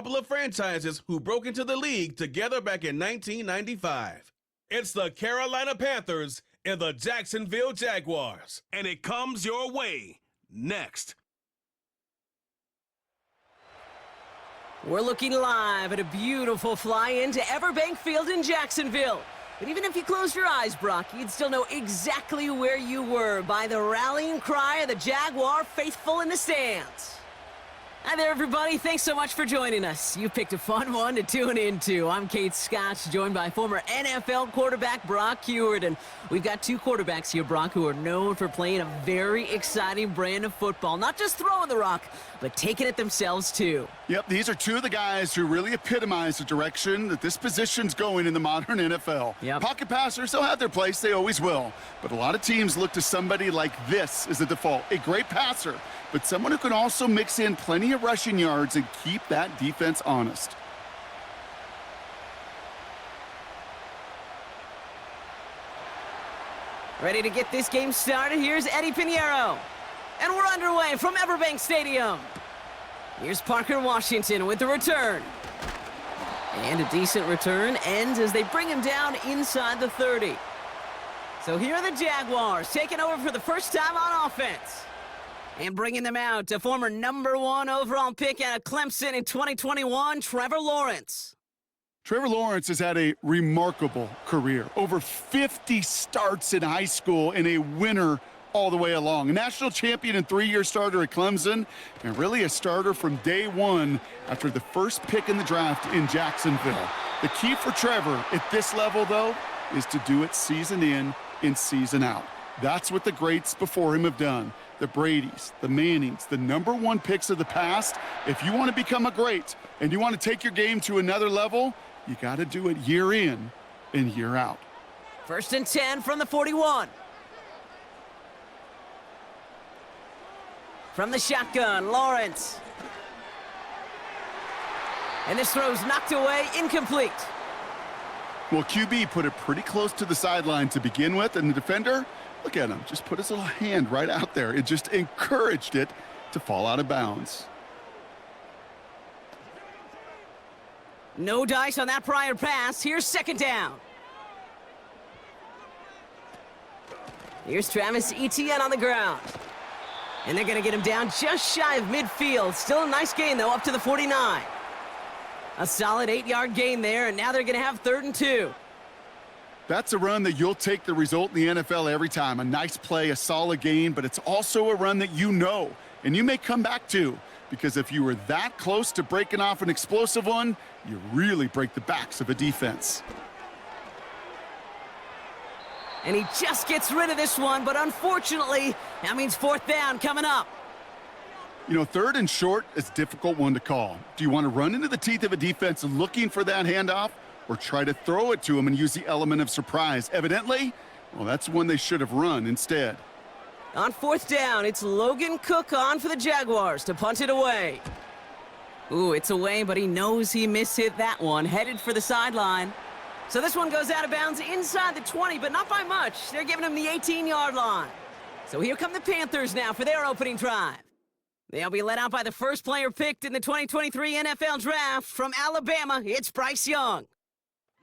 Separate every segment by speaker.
Speaker 1: couple of franchises who broke into the league together back in 1995. It's the Carolina Panthers and the Jacksonville Jaguars. And it comes your way next.
Speaker 2: We're looking live at a beautiful fly-in to Everbank Field in Jacksonville. But even if you close your eyes, Brock, you'd still know exactly where you were by the rallying cry of the Jaguar faithful in the stands. Hi there, everybody. Thanks so much for joining us. You picked a fun one to tune into. I'm Kate Scott, joined by former NFL quarterback Brock Heward. And we've got two quarterbacks here, Brock, who are known for playing a very exciting brand of football. Not just throwing the rock, but taking it themselves, too.
Speaker 3: Yep, these are two of the guys who really epitomize the direction that this position's going in the modern NFL.
Speaker 2: Yep.
Speaker 3: Pocket passers, they'll have their place. They always will. But a lot of teams look to somebody like this as the default. A great passer, but someone who can also mix in plenty of rushing yards and keep that defense honest.
Speaker 2: Ready to get this game started? Here's Eddie Pinheiro. And we're underway from Everbank Stadium. Here's Parker Washington with the return. And a decent return ends as they bring him down inside the 30. So here are the Jaguars taking over for the first time on offense. And bringing them out to former #1 overall pick out of Clemson in 2021, Trevor Lawrence.
Speaker 3: Trevor Lawrence has had a remarkable career. Over 50 starts in high school and a winner all the way along. A national champion and 3-year starter at Clemson, and really a starter from day one after the first pick in the draft in Jacksonville. The key for Trevor at this level, though, is to do it season in and season out. That's what the greats before him have done. The Bradys, the Mannings, the #1 picks of the past. If you want to become a great and you want to take your game to another level, you got to do it year in and year out.
Speaker 2: 1st and 10 from the 41. From the shotgun, Lawrence. And this throw's knocked away, incomplete.
Speaker 3: Well, QB put it pretty close to the sideline to begin with, and the defender, look at him, just put his little hand right out there. It just encouraged it to fall out of bounds.
Speaker 2: No dice on that prior pass. Here's 2nd down. Here's Travis Etienne on the ground. And they're going to get him down just shy of midfield. Still a nice gain, though, up to the 49. A solid 8-yard gain there, and now they're going to have 3rd and 2.
Speaker 3: That's a run that you'll take the result in the NFL every time. A nice play, a solid gain, but it's also a run that you know, and you may come back to, because if you were that close to breaking off an explosive one, you really break the backs of a defense.
Speaker 2: And he just gets rid of this one, but unfortunately, that means 4th down coming up.
Speaker 3: You know, 3rd and short is a difficult one to call. Do you want to run into the teeth of a defense looking for that handoff, or try to throw it to him and use the element of surprise? Evidently, well, that's one they should have run instead.
Speaker 2: On 4th down, it's Logan Cook on for the Jaguars to punt it away. Ooh, it's away, but he knows he mishit that one, headed for the sideline. So this one goes out of bounds inside the 20, but not by much. They're giving him the 18-yard line. So here come the Panthers now for their opening drive. They'll be led out by the first player picked in the 2023 NFL Draft from Alabama. It's Bryce Young.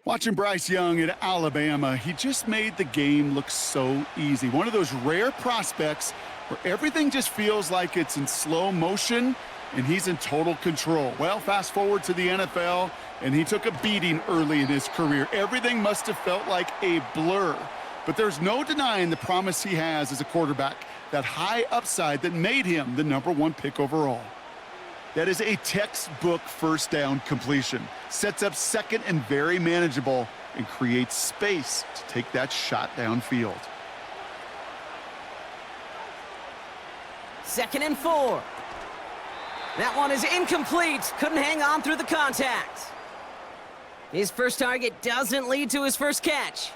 Speaker 3: Watching Bryce Young at Alabama, he just made the game look so easy. One of those rare prospects where everything just feels like it's in slow motion and he's in total control. Well, fast forward to the NFL, and he took a beating early in his career. Everything must have felt like a blur. But there's no denying the promise he has as a quarterback, that high upside that made him the #1 pick overall. That is a textbook first down completion. Sets up 2nd and very manageable, and creates space to take that shot downfield.
Speaker 2: 2nd and 4. That one is incomplete. Couldn't hang on through the contact. His first target doesn't lead to his first catch.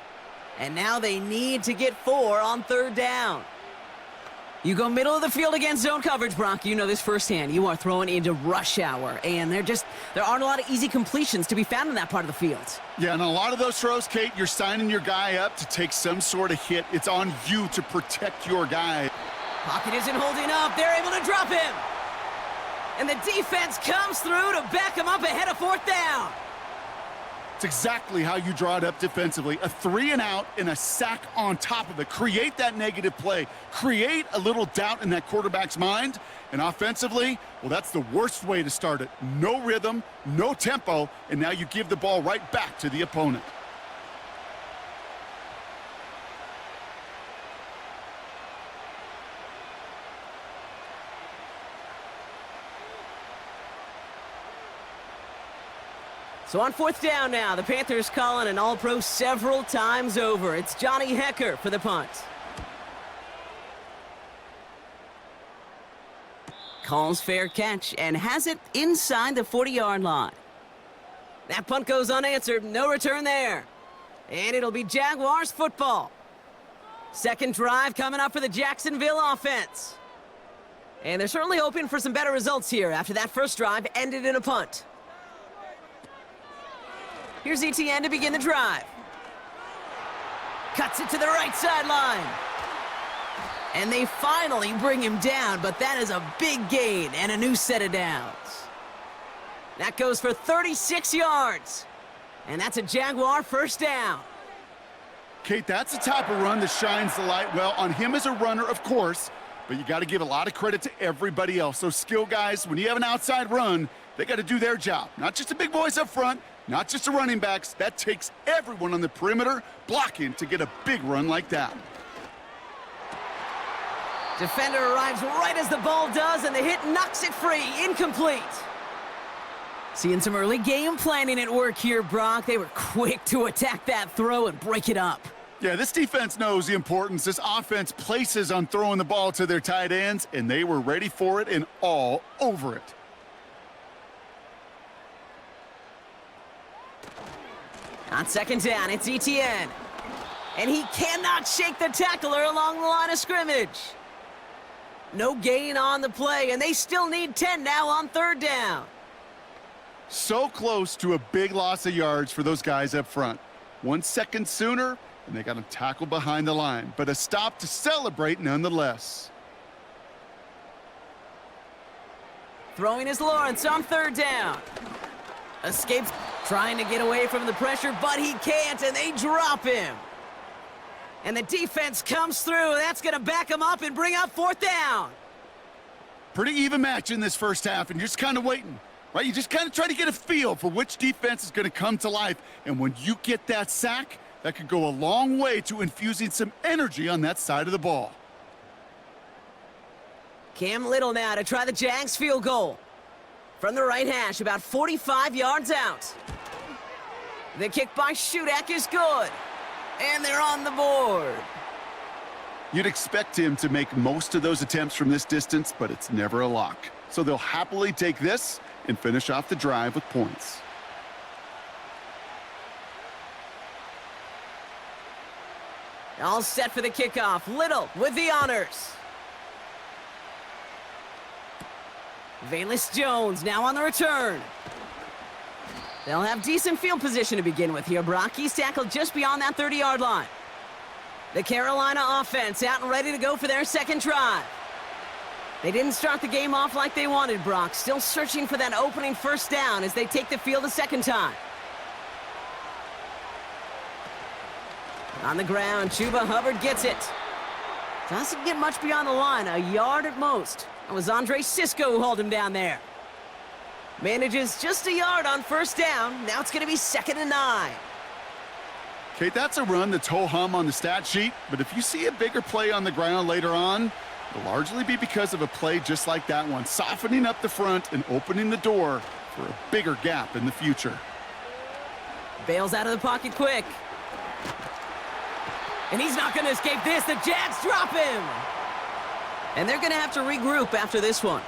Speaker 2: And now they need to get 4 on 3rd down. You go middle of the field against zone coverage, Brock. You know this firsthand. You are throwing into rush hour, and there aren't a lot of easy completions to be found in that part of the field.
Speaker 3: Yeah, and a lot of those throws, Kate, you're signing your guy up to take some sort of hit. It's on you to protect your guy.
Speaker 2: Pocket isn't holding up. They're able to drop him. And the defense comes through to back him up ahead of fourth down.
Speaker 3: It's exactly how you draw it up defensively. A 3 and out and a sack on top of it. Create that negative play. Create a little doubt in that quarterback's mind. And offensively, well, that's the worst way to start it. No rhythm, no tempo, and now you give the ball right back to the opponent.
Speaker 2: So on fourth down now, the Panthers calling an all-pro several times over. It's Johnny Hecker for the punt. Calls fair catch and has it inside the 40-yard line. That punt goes unanswered, no return there. And it'll be Jaguars football. Second drive coming up for the Jacksonville offense. And they're certainly hoping for some better results here after that first drive ended in a punt. Here's ETN to begin the drive. Cuts it to the right sideline. And they finally bring him down, but that is a big gain and a new set of downs. That goes for 36 yards. And that's a Jaguar first down.
Speaker 3: Kate, that's the type of run that shines the light well on him as a runner, of course, but you got to give a lot of credit to everybody else. Those skill guys, when you have an outside run, they got to do their job. Not just the big boys up front, not just the running backs. That takes everyone on the perimeter blocking to get a big run like that.
Speaker 2: Defender arrives right as the ball does, and the hit knocks it free. Incomplete. Seeing some early game planning at work here, Brock. They were quick to attack that throw and break it up.
Speaker 3: Yeah, this defense knows the importance this offense places on throwing the ball to their tight ends, and they were ready for it and all over it.
Speaker 2: On second down, it's ETN. And he cannot shake the tackler along the line of scrimmage. No gain on the play, and they still need 10 now on third down.
Speaker 3: So close to a big loss of yards for those guys up front. 1 second sooner, and they got him tackled behind the line. But a stop to celebrate nonetheless.
Speaker 2: Throwing is Lawrence on third down. Escapes, trying to get away from the pressure, but he can't, and they drop him. And the defense comes through. That's going to back him up and bring up fourth down.
Speaker 3: Pretty even match in this first half, and you're just kind of waiting, right? You just kind of try to get a feel for which defense is going to come to life. And when you get that sack, that could go a long way to infusing some energy on that side of the ball.
Speaker 2: Cam Little now to try the Jags field goal. From the right hash, about 45 yards out. The kick by Shudak is good. And they're on the board.
Speaker 3: You'd expect him to make most of those attempts from this distance, but it's never a lock. So they'll happily take this and finish off the drive with points.
Speaker 2: All set for the kickoff. Little with the honors. Valus Jones now on the return. They'll have decent field position to begin with here, Brock. He's tackled just beyond that 30-yard line. The Carolina offense out and ready to go for their second drive. They didn't start the game off like they wanted, Brock. Still searching for that opening first down as they take the field a second time. On the ground, Chuba Hubbard gets it. Doesn't get much beyond the line, a yard at most. It was Andre Sisco who hauled him down there. Manages just a yard on first down. Now it's going to be 2nd and 9.
Speaker 3: Kate, that's a run that's ho-hum on the stat sheet, but if you see a bigger play on the ground later on, it'll largely be because of a play just like that one, softening up the front and opening the door for a bigger gap in the future.
Speaker 2: Bails out of the pocket quick. And he's not going to escape this. The Jags drop him. And they're going to have to regroup after this one.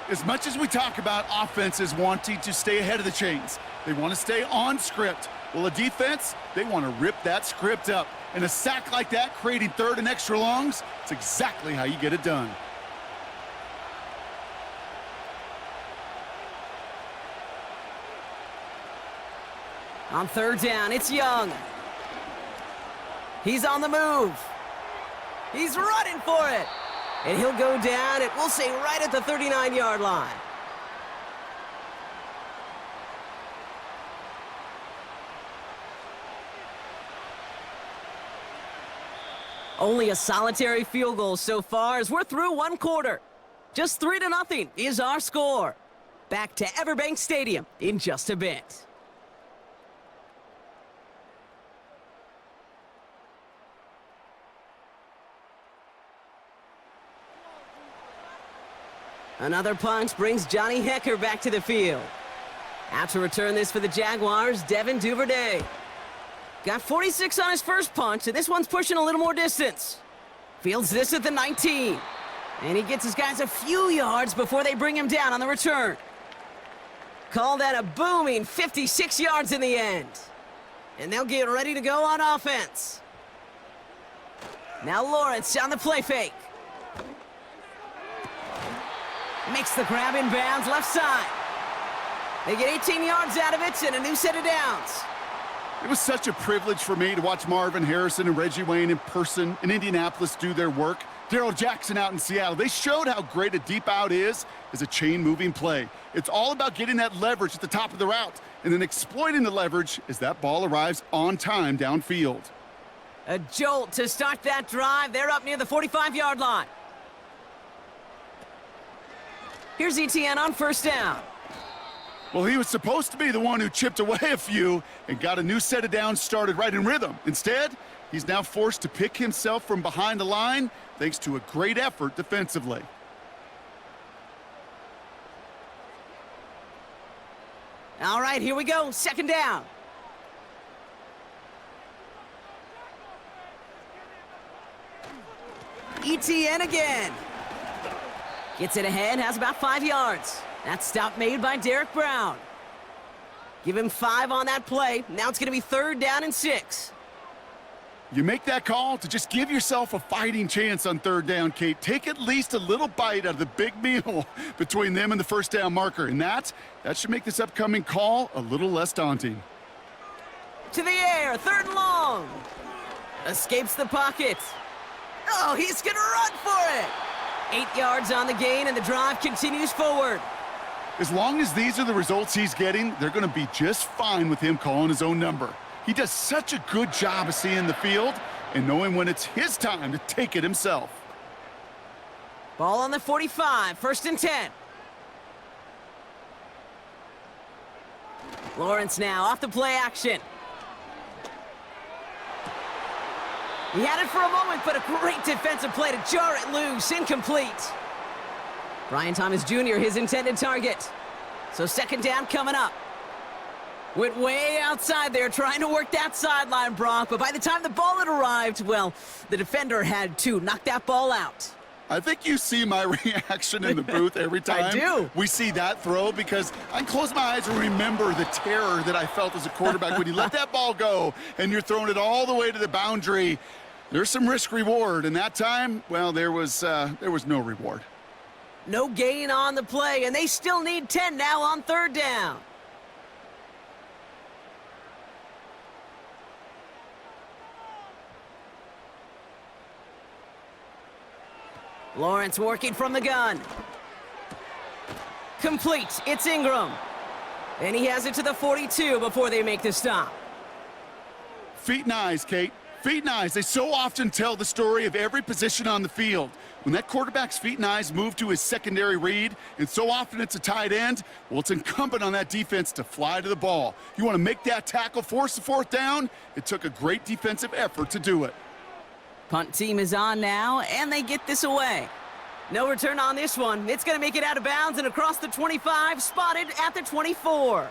Speaker 3: As much as we talk about offenses wanting to stay ahead of the chains, they want to stay on script. Well, a defense, they want to rip that script up. And a sack like that, creating third and extra longs, it's exactly how you get it done.
Speaker 2: On third down, it's Young. He's on the move. He's running for it. And he'll go down, it will say right at the 39-yard line. Only a solitary field goal so far as we're through one quarter. Just 3-0 is our score. Back to Everbank Stadium in just a bit. Another punch brings Johnny Hecker back to the field. Out to return this for the Jaguars, Devin Duvernay. Got 46 on his first punch, and this one's pushing a little more distance. Fields this at the 19. And he gets his guys a few yards before they bring him down on the return. Call that a booming 56 yards in the end. And they'll get ready to go on offense. Now Lawrence on the play fake. Makes the grab in bounds left side. They get 18 yards out of it and a new set of downs.
Speaker 3: It was such a privilege for me to watch Marvin Harrison and Reggie Wayne in person in Indianapolis do their work. Darrell Jackson out in Seattle. They showed how great a deep out is as a chain-moving play. It's all about getting that leverage at the top of the route and then exploiting the leverage as that ball arrives on time downfield.
Speaker 2: A jolt to start that drive. They're up near the 45-yard line. Here's Etienne on first down.
Speaker 3: Well, he was supposed to be the one who chipped away a few and got a new set of downs started right in rhythm. Instead, he's now forced to pick himself from behind the line thanks to a great effort defensively.
Speaker 2: All right, here we go. Second down. Etienne again. Gets it ahead, has about 5 yards. That stop made by Derek Brown. Give him 5 on that play. Now it's going to be 3rd down and 6.
Speaker 3: You make that call to just give yourself a fighting chance on 3rd down, Kate. Take at least a little bite out of the big meal between them and the first down marker. And that should make this upcoming call a little less daunting.
Speaker 2: To the air, 3rd and long. Escapes the pocket. Oh, he's going to run for it. 8 yards on the gain, and the drive continues forward.
Speaker 3: As long as these are the results he's getting, they're going to be just fine with him calling his own number. He does such a good job of seeing the field and knowing when it's his time to take it himself.
Speaker 2: Ball on the 45, 1st and 10. Lawrence now off the play action. He had it for a moment, but a great defensive play to jar it loose. Incomplete. Brian Thomas Jr., his intended target. So 2nd down coming up. Went way outside there trying to work that sideline, Brock, but by the time the ball had arrived, well, the defender had to knock that ball out.
Speaker 3: I think you see my reaction in the booth every time
Speaker 2: I do.
Speaker 3: We see that throw, because I can close my eyes and remember the terror that I felt as a quarterback when you let that ball go and you're throwing it all the way to the boundary. There's some risk reward, and that time, well, there was no reward.
Speaker 2: No gain on the play, and they still need 10 now on 3rd down. Lawrence working from the gun. Complete. It's Ingram. And he has it to the 42 before they make the stop.
Speaker 3: Feet and eyes, Kate. Feet and eyes. They so often tell the story of every position on the field. When that quarterback's feet and eyes move to his secondary read, and so often it's a tight end, well, it's incumbent on that defense to fly to the ball. You want to make that tackle, force the 4th down? It took a great defensive effort to do it.
Speaker 2: Punt team is on now, and they get this away. No return on this one. It's going to make it out of bounds and across the 25, spotted at the 24.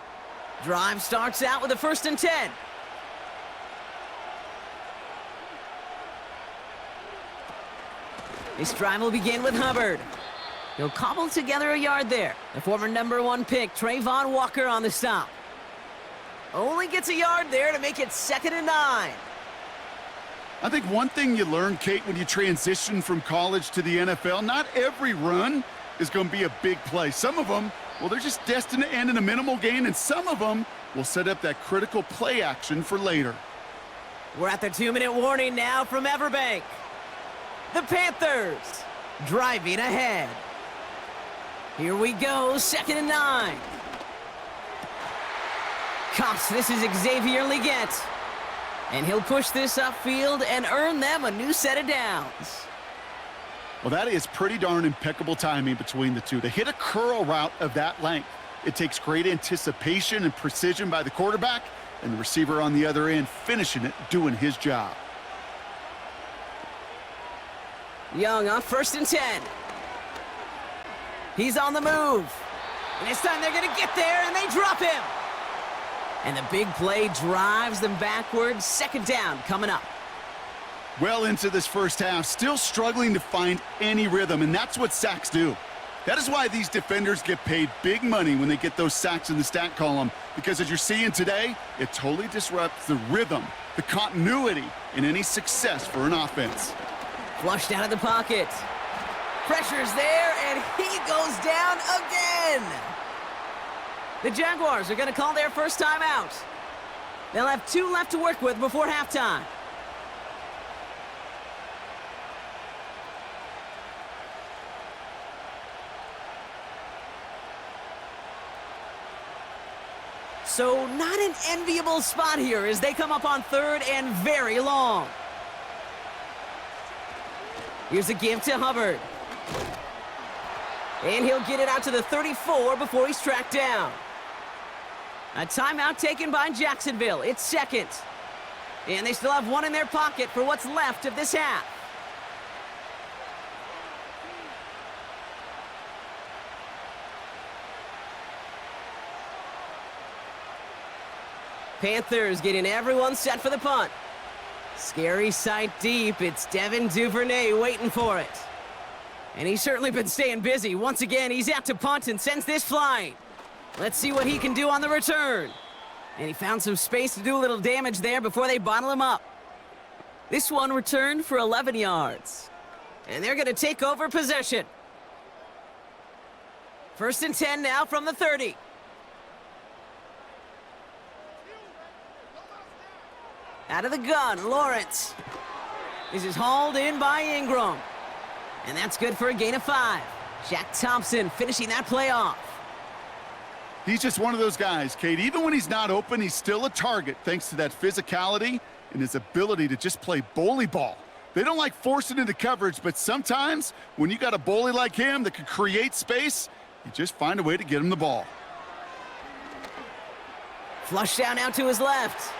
Speaker 2: Drive starts out with a 1st and 10. This drive will begin with Hubbard. He'll cobble together a yard there. The former #1 pick, Trayvon Walker, on the stop. Only gets a yard there to make it 2nd and 9.
Speaker 3: I think one thing you learn, Kate, when you transition from college to the NFL, not every run is going to be a big play. Some of them, well, they're just destined to end in a minimal gain, and some of them will set up that critical play action for later.
Speaker 2: We're at the 2-minute warning now from Everbank. The Panthers driving ahead. Here we go, 2nd and 9. Cops, this is Xavier Leggett. And he'll push this upfield and earn them a new set of downs.
Speaker 3: Well, that is pretty darn impeccable timing between the two. To hit a curl route of that length, it takes great anticipation and precision by the quarterback, and the receiver on the other end finishing it, doing his job.
Speaker 2: Young on 1st and 10. He's on the move. And this time they're going to get there, and they drop him. And the big play drives them backwards. 2nd down coming up.
Speaker 3: Well into this first half, still struggling to find any rhythm, and that's what sacks do. That is why these defenders get paid big money when they get those sacks in the stat column, because as you're seeing today, it totally disrupts the rhythm, the continuity, and any success for an offense.
Speaker 2: Flushed out of the pocket. Pressure's there, and he goes down again. The Jaguars are going to call their first timeout. They'll have 2 left to work with before halftime. So not an enviable spot here as they come up on 3rd and very long. Here's a give to Hubbard. And he'll get it out to the 34 before he's tracked down. A timeout taken by Jacksonville. It's 2nd. And they still have 1 in their pocket for what's left of this half. Panthers getting everyone set for the punt. Scary sight deep. It's Devin Duvernay waiting for it. And he's certainly been staying busy. Once again, he's out to punt and sends this flying. Let's see what he can do on the return. And he found some space to do a little damage there before they bottle him up. This one returned for 11 yards. And they're going to take over possession. 1st and 10 now from the 30. Out of the gun, Lawrence. This is hauled in by Ingram. And that's good for a gain of 5. Jack Thompson finishing that play off.
Speaker 3: He's just one of those guys, Kate. Even when he's not open, he's still a target thanks to that physicality and his ability to just play bully ball. They don't like forcing into coverage, but sometimes when you got a bully like him that can create space, you just find a way to get him the ball.
Speaker 2: Flush down out to his left.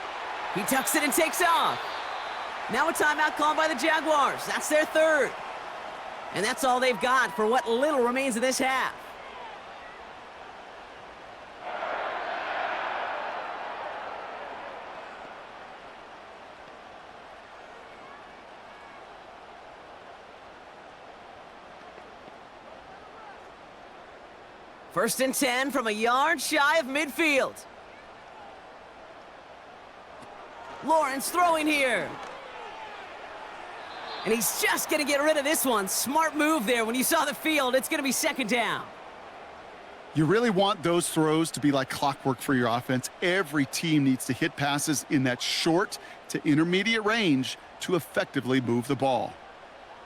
Speaker 2: He tucks it and takes off. Now a timeout called by the Jaguars. That's their 3rd. And that's all they've got for what little remains of this half. First and 10 from a yard shy of midfield. Lawrence throwing here. And he's just going to get rid of this one. Smart move there. When you saw the field, it's going to be 2nd down.
Speaker 3: You really want those throws to be like clockwork for your offense. Every team needs to hit passes in that short to intermediate range to effectively move the ball.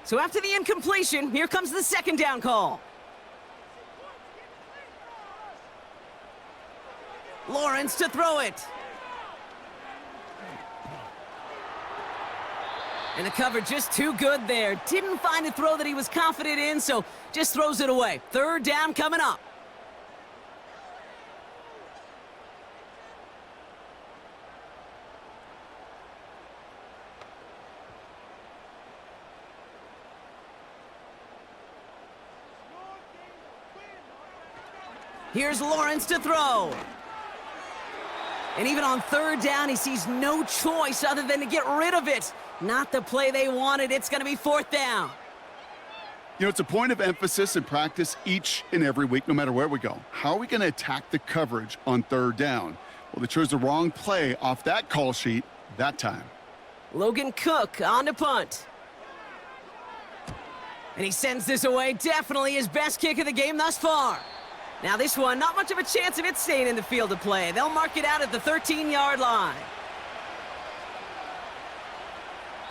Speaker 2: So after the incompletion, here comes the 2nd down call. Lawrence to throw it. And the cover just too good there. Didn't find a throw that he was confident in, so just throws it away. 3rd down coming up. Here's Lawrence to throw. And even on 3rd down, he sees no choice other than to get rid of it. Not the play they wanted. It's going to be 4th down.
Speaker 3: You know, it's a point of emphasis in practice each and every week, no matter where we go. How are we going to attack the coverage on 3rd down? Well, they chose the wrong play off that call sheet that time.
Speaker 2: Logan Cook on to punt. And he sends this away. Definitely his best kick of the game thus far. Now this one, not much of a chance of it staying in the field of play. They'll mark it out at the 13-yard line.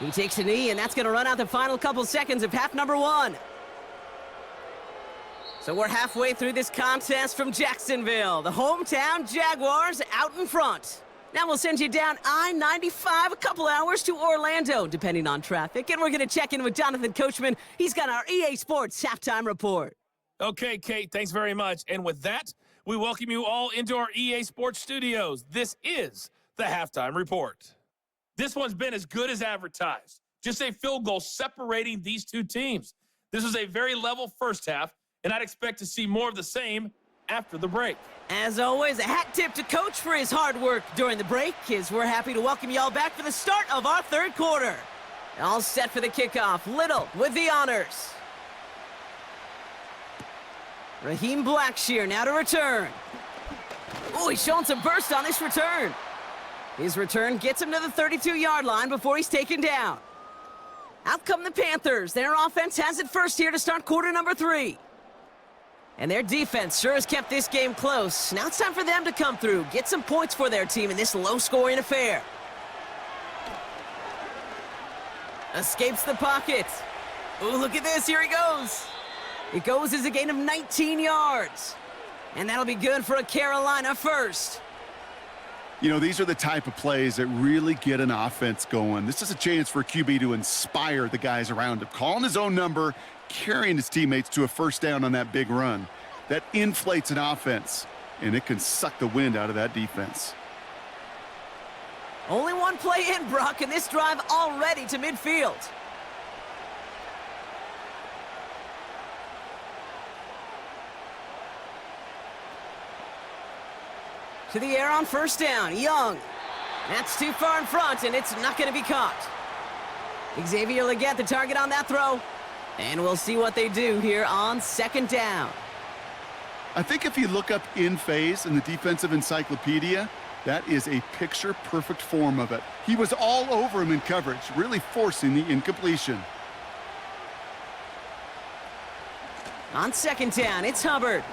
Speaker 2: He takes a knee, and that's going to run out the final couple seconds of half number 1. So we're halfway through this contest from Jacksonville. The hometown Jaguars out in front. Now we'll send you down I-95 a couple hours to Orlando, depending on traffic. And we're going to check in with Jonathan Coachman. He's got our EA Sports halftime report.
Speaker 4: Okay, Kate, thanks very much. And with that, we welcome you all into our EA Sports studios. This is the halftime report. This one's been as good as advertised. Just a field goal separating these two teams. This was a very level first half, and I'd expect to see more of the same after the break.
Speaker 2: As always, a hat tip to Coach for his hard work during the break, as we're happy to welcome y'all back for the start of our third quarter. All set for the kickoff. Little with the honors. Raheem Blackshear now to return. Oh, he's showing some burst on this return. His return gets him to the 32-yard line before he's taken down. Out come the Panthers. Their offense has it first here to start quarter number 3. And their defense sure has kept this game close. Now it's time for them to come through, get some points for their team in this low-scoring affair. Escapes the pocket. Oh, look at this. Here he goes. It goes as a gain of 19 yards. And that'll be good for a Carolina first.
Speaker 3: You know, these are the type of plays that really get an offense going. This is a chance for a QB to inspire the guys around him. Calling his own number, carrying his teammates to a first down on that big run. That inflates an offense, and it can suck the wind out of that defense.
Speaker 2: Only one play in, Brock, and this drive already to midfield. To the air on first down, Young. That's too far in front, and it's not going to be caught. Xavier Legette, the target on that throw. And we'll see what they do here on second down.
Speaker 3: I think if you look up in phase in the defensive encyclopedia, that is a picture-perfect form of it. He was all over him in coverage, really forcing the incompletion.
Speaker 2: On second down, it's Hubbard.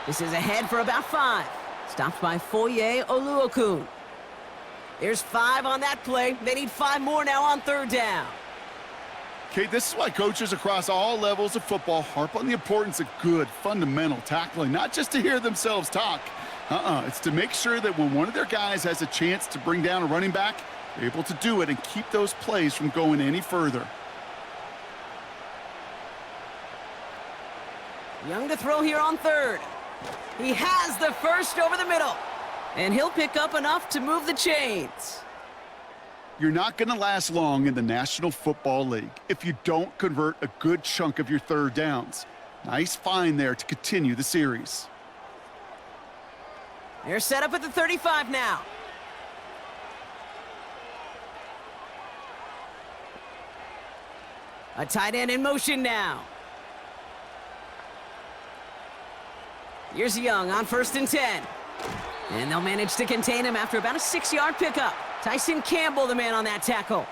Speaker 2: This is ahead for about 5. Stopped by Foye Oluokun. There's 5 on that play. They need 5 more now on third down.
Speaker 3: Kate, this is why coaches across all levels of football harp on the importance of good, fundamental tackling, not just to hear themselves talk. It's to make sure that when one of their guys has a chance to bring down a running back, they're able to do it and keep those plays from going any further.
Speaker 2: Young to throw here on third. He has the first over the middle. And he'll pick up enough to move the chains.
Speaker 3: You're not going to last long in the National Football League if you don't convert a good chunk of your third downs. Nice find there to continue the series.
Speaker 2: They're set up at the 35 now. A tight end in motion now. Here's Young on first and 10. And they'll manage to contain him after about a 6-yard pickup. Tyson Campbell, the man on that tackle.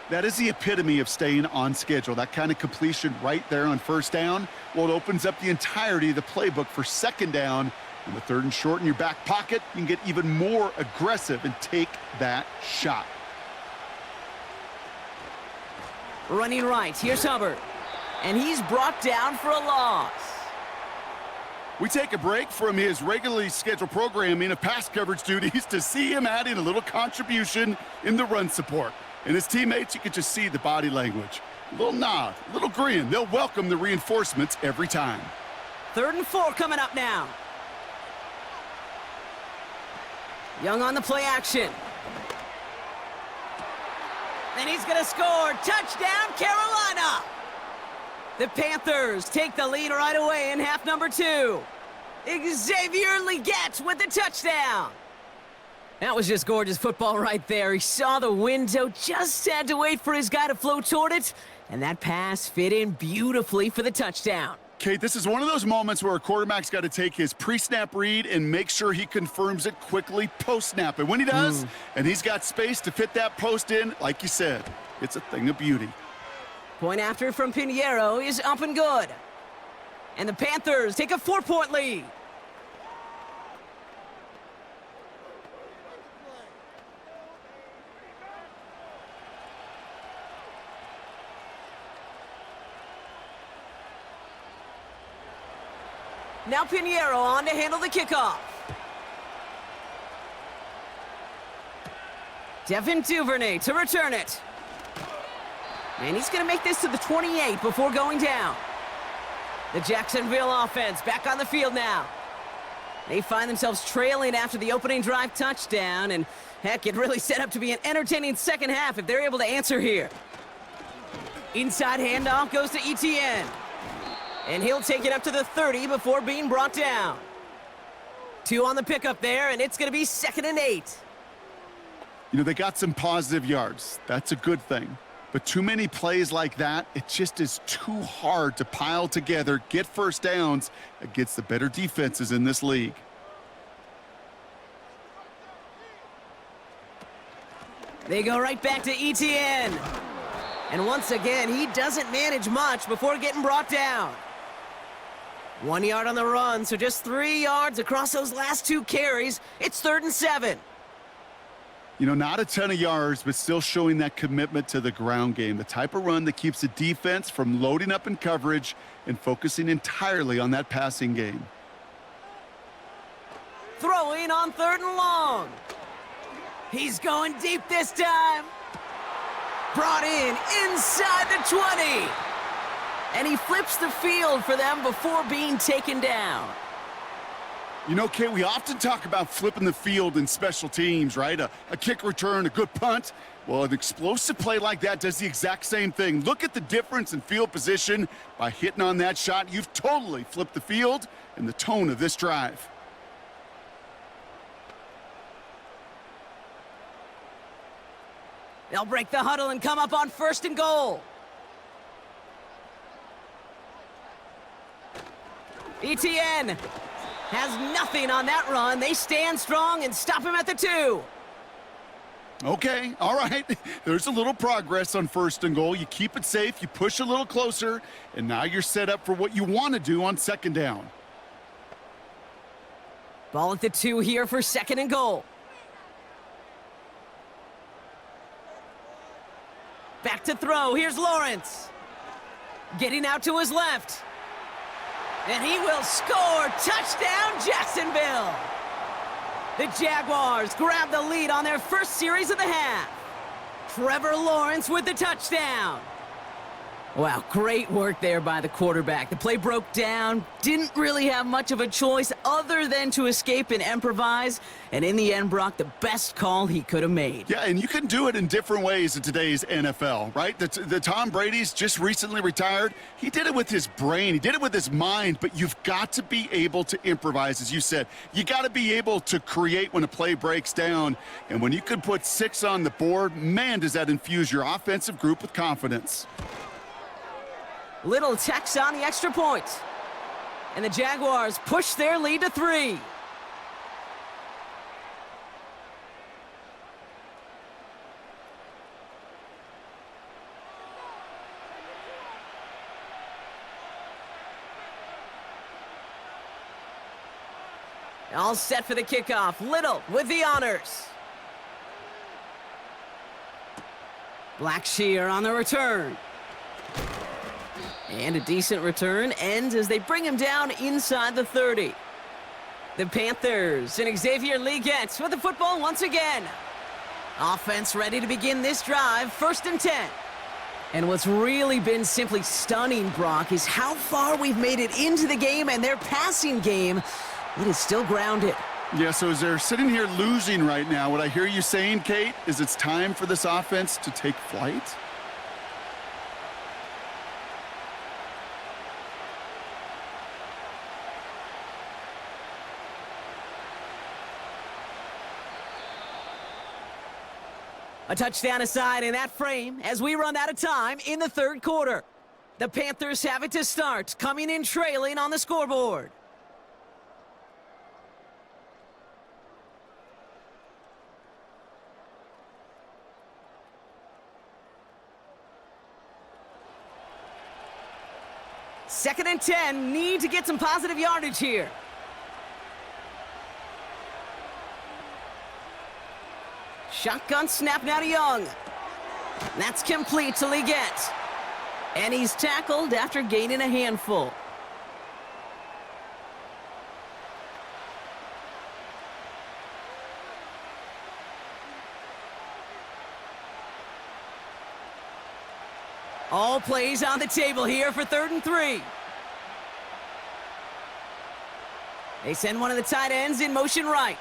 Speaker 3: That is the epitome of staying on schedule. That kind of completion right there on first down. Well, it opens up the entirety of the playbook for second down. And the third and short in your back pocket, you can get even more aggressive and take that shot.
Speaker 2: Running right, here's Hubbard. And he's brought down for a loss.
Speaker 3: We take a break from his regularly scheduled programming of pass coverage duties to see him adding a little contribution in the run support. And his teammates, you can just see the body language. A little nod, a little grin. They'll welcome the reinforcements every time.
Speaker 2: 3rd and 4 coming up now. Young on the play action. And he's going to score. Touchdown, Carolina! The Panthers take the lead right away in half number 2. Xavier Legette with the touchdown. That was just gorgeous football right there. He saw the window, just had to wait for his guy to flow toward it, and that pass fit in beautifully for the touchdown.
Speaker 3: Kate, this is one of those moments where a quarterback's got to take his pre-snap read and make sure he confirms it quickly post-snap. And when he does, and he's got space to fit that post in, like you said, it's a thing of beauty.
Speaker 2: Point after from Pinheiro is up and good. And the Panthers take a 4-point lead. Now Pinheiro on to handle the kickoff. Devin Duvernay to return it. And he's going to make this to the 28 before going down. The Jacksonville offense back on the field now. They find themselves trailing after the opening drive touchdown, and heck, it really set up to be an entertaining second half if they're able to answer here. Inside handoff goes to Etienne. And he'll take it up to the 30 before being brought down. 2 on the pickup there, and it's going to be 2nd and 8.
Speaker 3: You know, they got some positive yards. That's a good thing. But too many plays like that, it just is too hard to pile together, get first downs against the better defenses in this league.
Speaker 2: They go right back to Etienne. And once again, he doesn't manage much before getting brought down. 1 yard on the run, so just 3 yards across those last 2 carries. It's 3rd and 7.
Speaker 3: You know, not a ton of yards, but still showing that commitment to the ground game. The type of run that keeps the defense from loading up in coverage and focusing entirely on that passing game.
Speaker 2: Throwing on 3rd and long. He's going deep this time. Brought in inside the 20. And he flips the field for them before being taken down.
Speaker 3: You know, Kate, we often talk about flipping the field in special teams, right? A kick return, a good punt. Well, an explosive play like that does the exact same thing. Look at the difference in field position by hitting on that shot. You've totally flipped the field and the tone of this drive.
Speaker 2: They'll break the huddle and come up on 1st and goal. Etienne has nothing on that run. They stand strong and stop him at the 2.
Speaker 3: Okay, all right. There's a little progress on 1st and goal. You keep it safe, you push a little closer, and now you're set up for what you want to do on 2nd down.
Speaker 2: Ball at the 2 here for 2nd and goal. Back to throw. Here's Lawrence. Getting out to his left. And he will score. Touchdown, Jacksonville. The Jaguars grab the lead on their first series of the half. Trevor Lawrence with the touchdown. Wow, great work there by the quarterback. The play broke down, didn't really have much of a choice other than to escape and improvise, and in the end, Brock, the best call he could have made.
Speaker 3: Yeah, and you can do it in different ways in today's NFL, right? The Tom Brady's just recently retired. He did it with his brain. He did it with his mind, but you've got to be able to improvise, as you said. You got to be able to create when a play breaks down, and when you can put 6 on the board, man, does that infuse your offensive group with confidence.
Speaker 2: Little Tex on the extra point. And the Jaguars push their lead to 3. All set for the kickoff. Little with the honors. Blackshear on the return. And a decent return ends as they bring him down inside the 30. The Panthers and Xavier Leggett with the football once again. Offense ready to begin this drive, 1st and 10. And what's really been simply stunning, Brock, is how far we've made it into the game, and their passing game, it is still grounded.
Speaker 3: Yeah, so as they're sitting here losing right now, what I hear you saying, Kate, is it's time for this offense to take flight?
Speaker 2: A touchdown aside in that frame as we run out of time in the 3rd quarter. The Panthers have it to start, coming in trailing on the scoreboard. Second and 10, need to get some positive yardage here. Shotgun snap now to Young. That's complete to Leggett. And he's tackled after gaining a handful. All plays on the table here for 3rd and 3. They send one of the tight ends in motion right.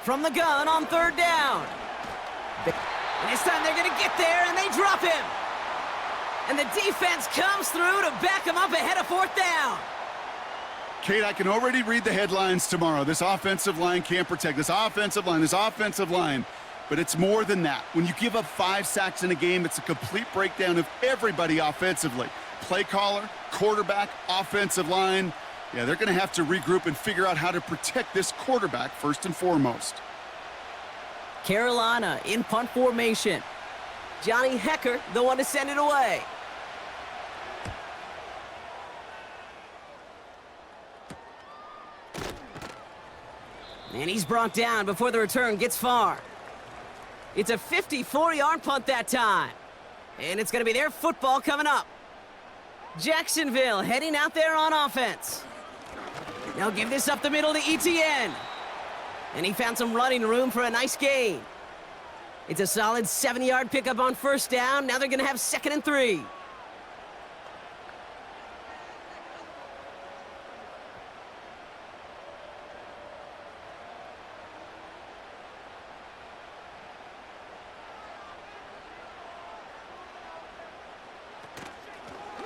Speaker 2: From the gun on 3rd down. And this time they're going to get there, and they drop him. And the defense comes through to back him up ahead of 4th down.
Speaker 3: Kate, I can already read the headlines tomorrow. This offensive line can't protect. This offensive line. But it's more than that. When you give up 5 sacks in a game, it's a complete breakdown of everybody offensively. Play caller, quarterback, offensive line. Yeah, they're going to have to regroup and figure out how to protect this quarterback first and foremost.
Speaker 2: Carolina in punt formation. Johnny Hecker, the one to send it away. And he's brought down before the return gets far. It's a 54-yard punt that time. And it's going to be their football coming up. Jacksonville heading out there on offense. Now give this up the middle to ETN. And he found some running room for a nice gain. It's a solid 7-yard pickup on 1st down. Now they're going to have 2nd and 3.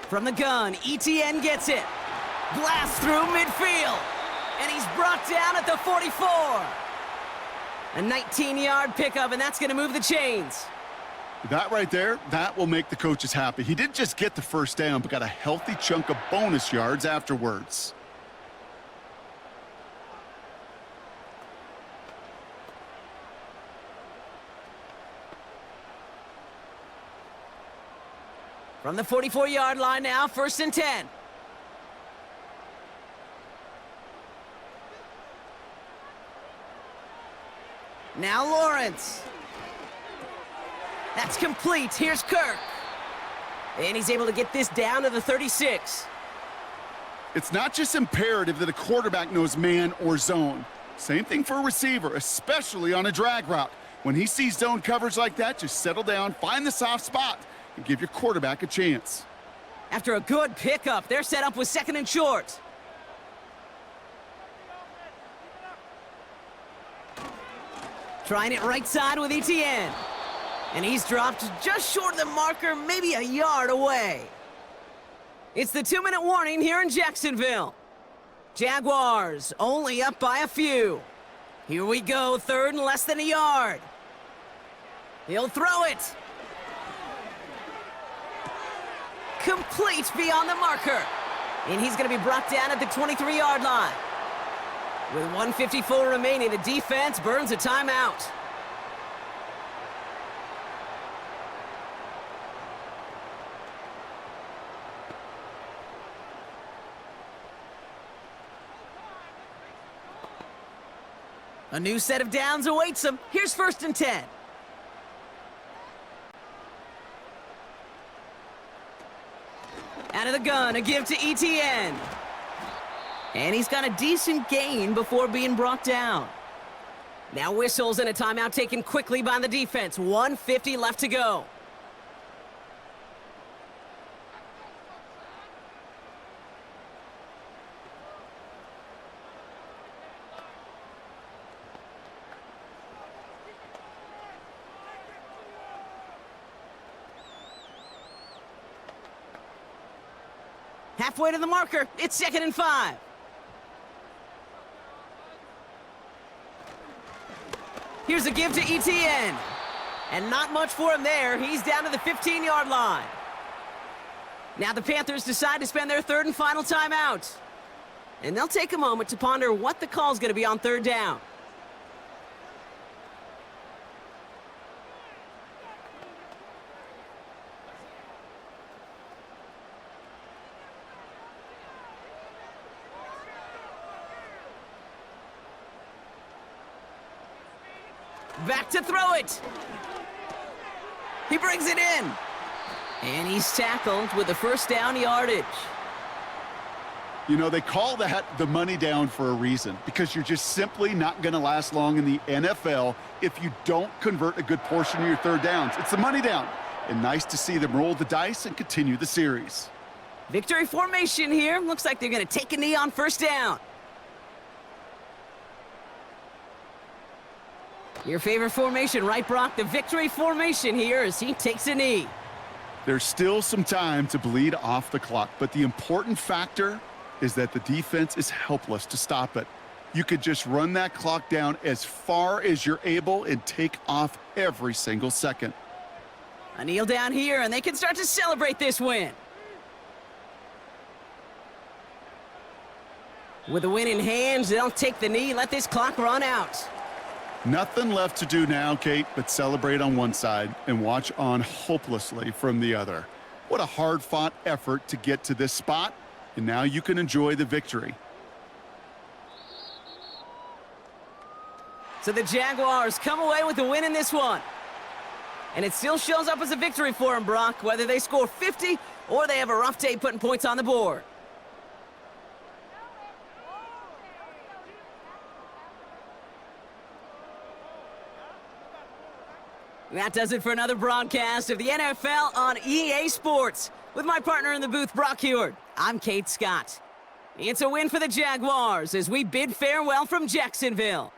Speaker 2: From the gun, ETN gets it. Blast through midfield. And he's brought down at the 44. A 19-yard pickup, and that's going to move the chains.
Speaker 3: That right there, that will make the coaches happy. He didn't just get the 1st down, but got a healthy chunk of bonus yards afterwards.
Speaker 2: From the 44-yard line now, 1st and 10. Now Lawrence. That's complete. Here's Kirk. And he's able to get this down to the 36.
Speaker 3: It's not just imperative that a quarterback knows man or zone. Same thing for a receiver, especially on a drag route. When he sees zone coverage like that, just settle down, find the soft spot, and give your quarterback a chance.
Speaker 2: After a good pickup, they're set up with 2nd and short. Trying it right side with ETN. And he's dropped just short of the marker, maybe a yard away. It's the 2-minute warning here in Jacksonville. Jaguars only up by a few. Here we go, 3rd and less than a yard. He'll throw it. Complete beyond the marker. And he's going to be brought down at the 23-yard line. With 1:54 remaining, the defense burns a timeout. A new set of downs awaits him. Here's 1st and 10. Out of the gun, a give to ETN. And he's got a decent gain before being brought down. Now whistles and a timeout taken quickly by the defense. 1:50 left to go. Halfway to the marker. It's 2nd and 5. Here's a give to ETN. And not much for him there. He's down to the 15-yard line. Now the Panthers decide to spend their 3rd and final timeout. And they'll take a moment to ponder what the call's going to be on 3rd down. Back to throw it. He brings it in. And he's tackled with the 1st down yardage.
Speaker 3: You know, they call that the money down for a reason, because you're just simply not going to last long in the NFL if you don't convert a good portion of your third downs. It's the money down. And nice to see them roll the dice and continue the series.
Speaker 2: Victory formation here. Looks like they're going to take a knee on first down. Your favorite formation, right, Brock? The victory formation here as he takes a knee.
Speaker 3: There's still some time to bleed off the clock, but the important factor is that the defense is helpless to stop it. You could just run that clock down as far as you're able and take off every single second.
Speaker 2: A kneel down here, and they can start to celebrate this win. With the win in hand, they'll take the knee, let this clock run out.
Speaker 3: Nothing left to do now, Kate, but celebrate on one side and watch on hopelessly from the other. What a hard-fought effort to get to this spot, and now you can enjoy the victory.
Speaker 2: So the Jaguars come away with the win in this one. And it still shows up as a victory for them, Brock, whether they score 50 or they have a rough day putting points on the board. That does it for another broadcast of the NFL on EA Sports. With my partner in the booth, Brock Heward, I'm Kate Scott. It's a win for the Jaguars as we bid farewell from Jacksonville.